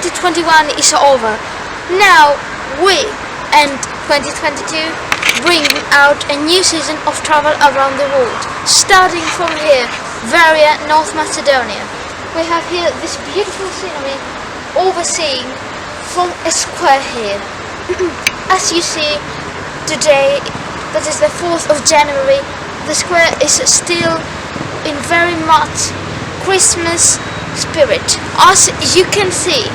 2021 is over. Now we and 2022 bring out a new season of travel around the world, starting from here, Varia, North Macedonia. We have here this beautiful scenery overseeing from a square here. As you see, today, that is the 4th of January, the square is still in very much Christmas spirit, as you can see.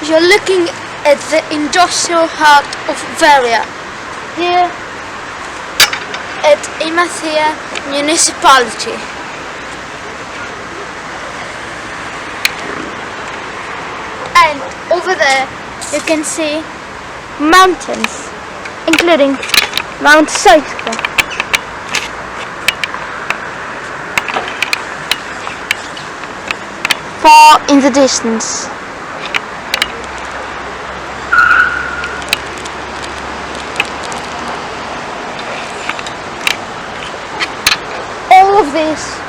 You're looking at the industrial heart of Varia, here at Imathia municipality. And over there you can see mountains, including Mount Saitka. Far in the distance. This,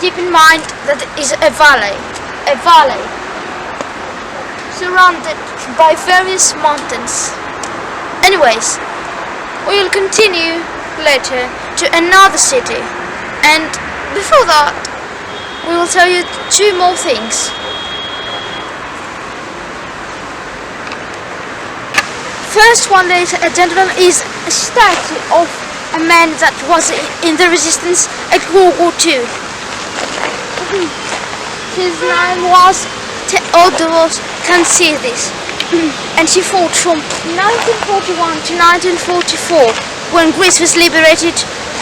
keep in mind that it is a valley surrounded by various mountains. Anyways, we will continue later to another city, and before that we will tell you 2 more things. First one, ladies and gentlemen, is a statue of a man that was in the resistance at World War II. His name was Theodoros Kantzidis, and he fought from 1941 to 1944 when Greece was liberated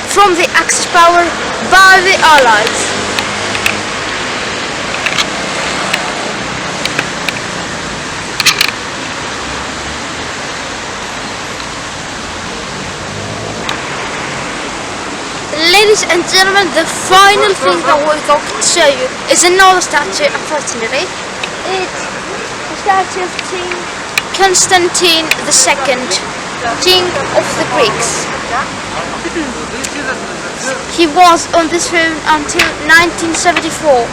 from the Axis power by the Allies. Ladies and gentlemen, the final thing that we're going to show you is another statue, unfortunately. It's a statue of King Constantine II, King of the Greeks. He was on the throne until 1974,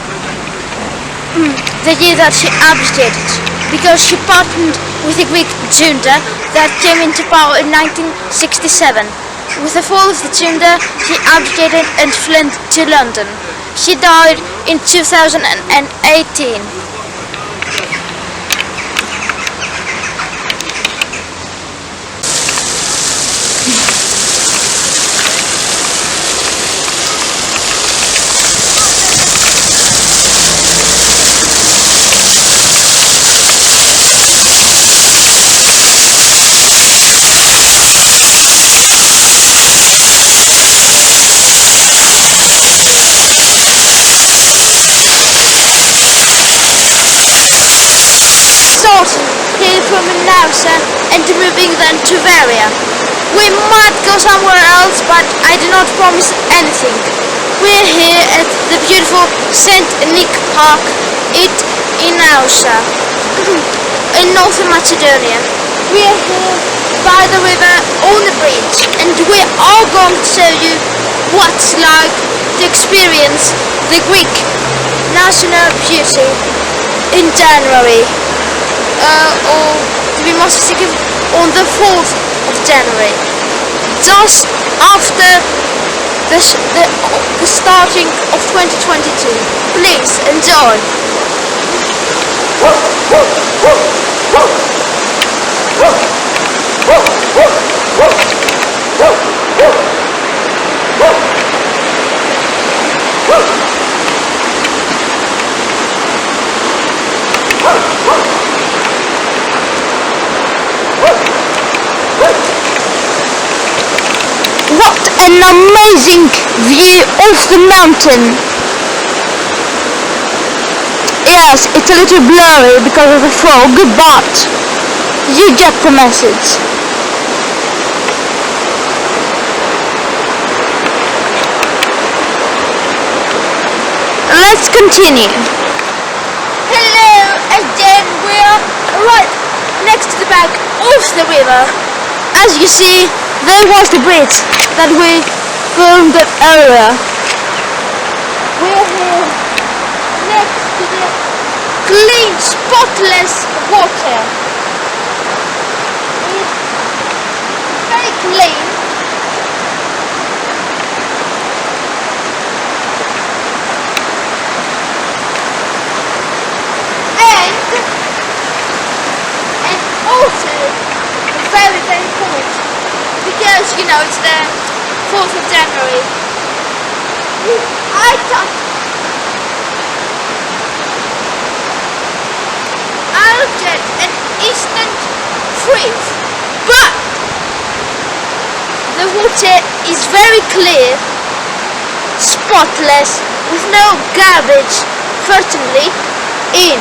the year that he abdicated, because he partnered with the Greek junta that came into power in 1967. With the fall of the junta, he abdicated and fled to London. He died in 2018. Here from Naousa and moving then to Varia. We might go somewhere else, but I do not promise anything. We're here at the beautiful St. Nick Park in Naousa, in North Macedonia. We are here by the river on the bridge, and we are going to show you what's like to experience the Greek national beauty in January. Or to be more specific, on the 4th of January, just after the starting of 2022. Please enjoy. What an amazing view of the mountain! Yes, it's a little blurry because of the fog, but you get the message. Let's continue. Hello, again we are right next to the bank of the river. As you see, there was the bridge that we filmed earlier. We're here next to the clean, spotless water. It's very clean. And also very, very cold because you know it's the 4th of January. I'll get an instant freeze, but the water is very clear, spotless, with no garbage, fortunately, in.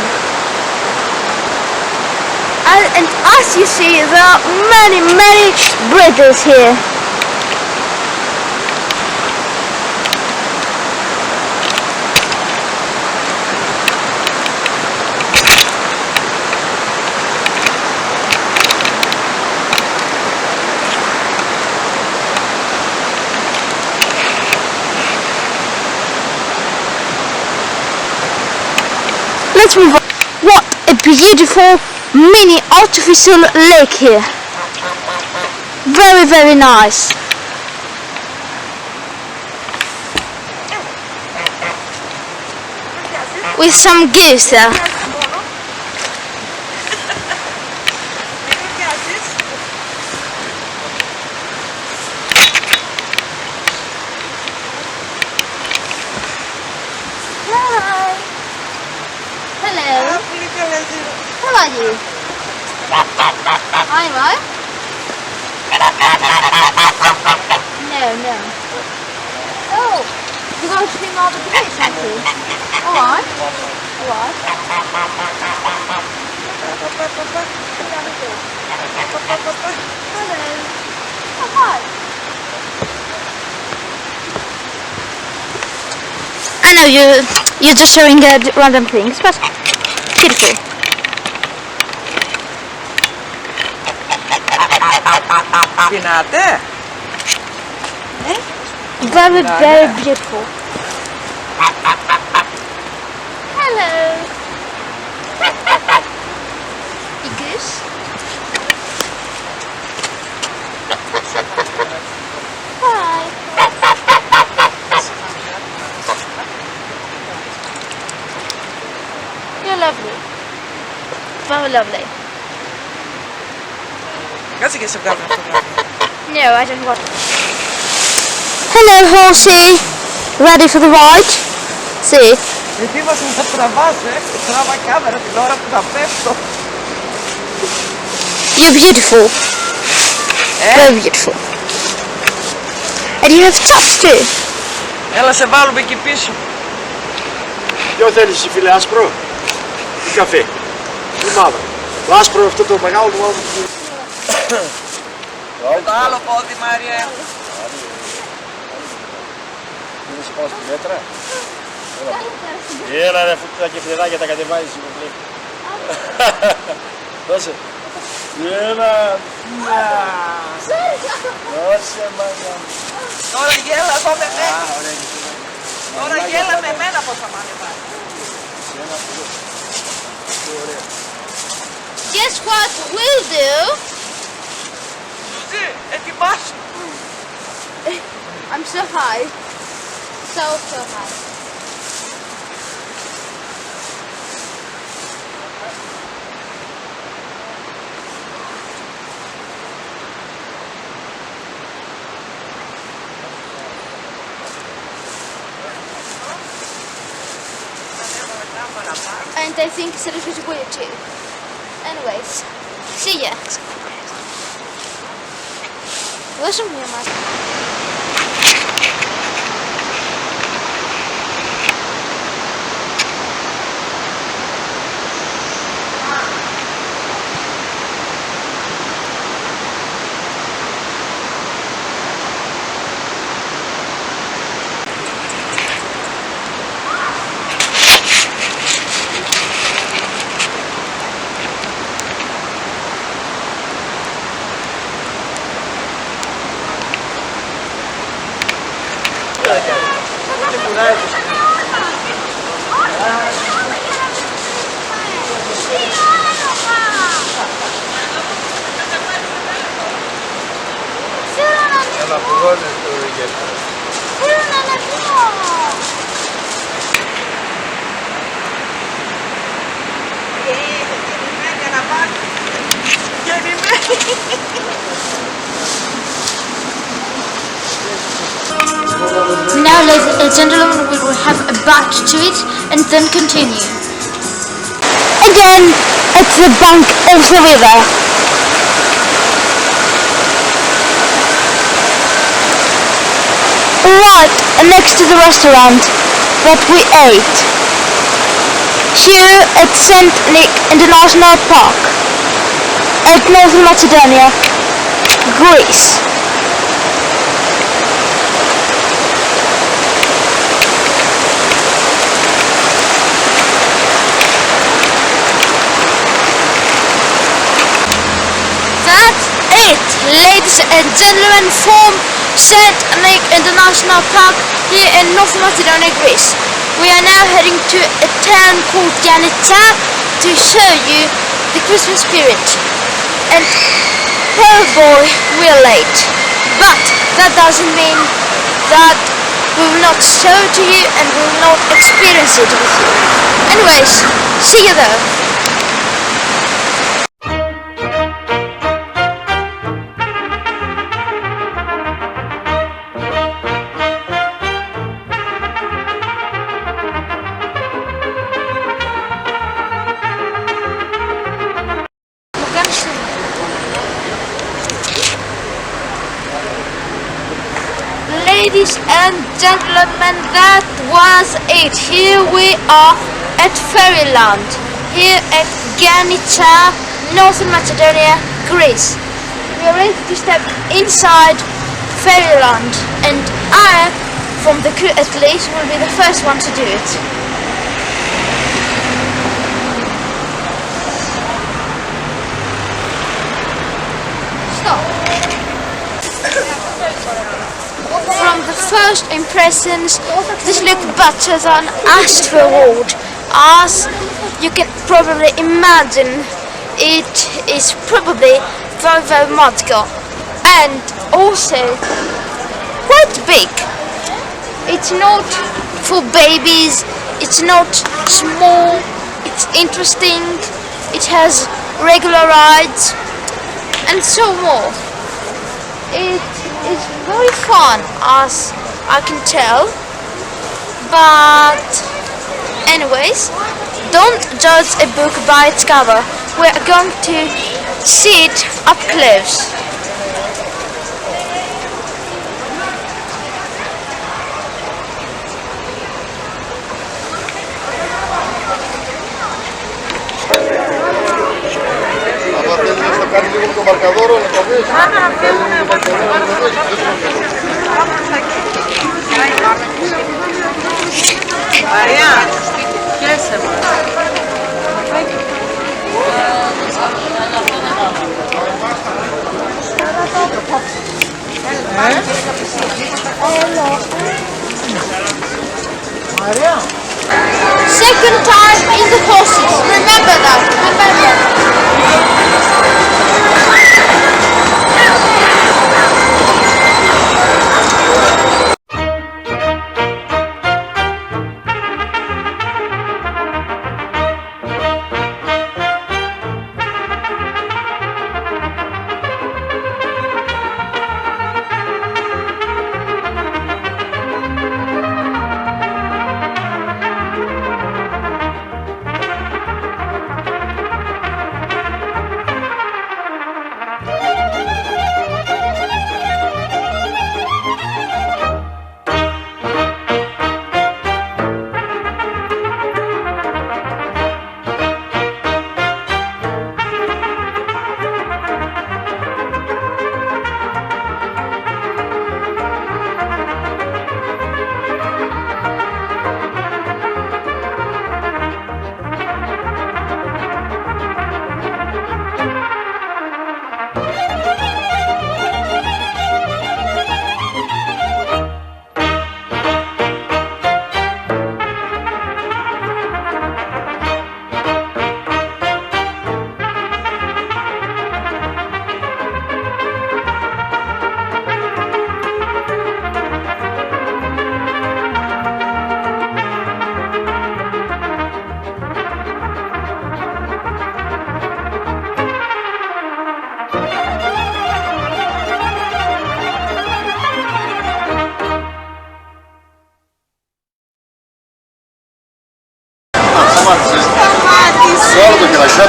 And as you see, there are many, many bridges here. Let's move on. What a beautiful mini artificial lake here. Very, very nice. With some geese there. Hi. Hello. How are you? I'm right. No. Oh, you're going to swim all the bridge, aren't you? Alright. Hello. Oh, hi. I know you're just showing random things, but beautiful. Very, very beautiful. Hello. You goose? Hi. You're lovely. Very lovely. No, I don't want it. Hello, horsey. Ready for the ride? See. You're beautiful. Very beautiful. And you have tops too. Έλα σε βάλουμε εκεί πίσω. Ποιο θέλεις φίλε, άσπρο ή καφέ ή μαύρο? Το άσπρο αυτό το μεγάλο του μαύρο. Το άλλο πόδι Μαρία. Είναι σε πάω στη μέτρα. Έλα ρε, αφού τα κεφτεδάκια τα κατεβάζεις μου λέει. Δώσε. Έλα. Δώσε μάγια. Τώρα γέλα εδώ με μένα. Τώρα γέλα με μένα πως θα μ' ανεβάζει. Guess what we'll do? Σουζί, ετοιμάσου. I'm so high. So high. And I think it's a little bit weird too. Anyways, see ya. Listen to me, man. ladies and gentlemen, we will have a bite to it and then continue. Again, at the bank of the river. Right next to the restaurant that we ate. Here at St. Nick International Park at Northern Macedonia, Greece. That's it, ladies and gentlemen, from St. Nick International Park here in North Macedonia, Greece. We are now heading to a town called Giannitsa to show you the Christmas spirit. And oh boy, we're late. But that doesn't mean that we will not show it to you and we will not experience it with you. Anyways, see you there. Ladies and gentlemen, that was it. Here we are at Fairyland, here at Giannitsa, Northern Macedonia, Greece. We are ready to step inside Fairyland, and I, from the crew at least, will be the first one to do it. Stop. From the first impressions, this looked better than Astro World. As you can probably imagine, it is probably very, very magical and also quite big. It's not for babies, it's not small, it's interesting, it has regular rides and so more. It is very fun, as I can tell, but anyways, don't judge a book by its cover. We are going to see it up close. Μαρία, πιέσε μας. Μαρία. Second time in the horses. Remember that. Remember.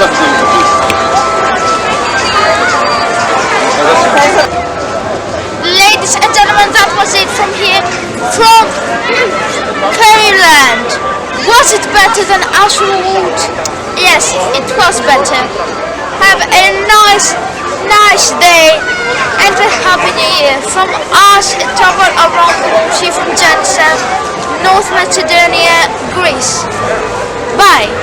Ladies and gentlemen, that was it from here, from Fairyland. Was it better than Ashwood? Yes, it was better. Have a nice day and a happy new year. From us, travel around the country from Georgia, North Macedonia, Greece. Bye.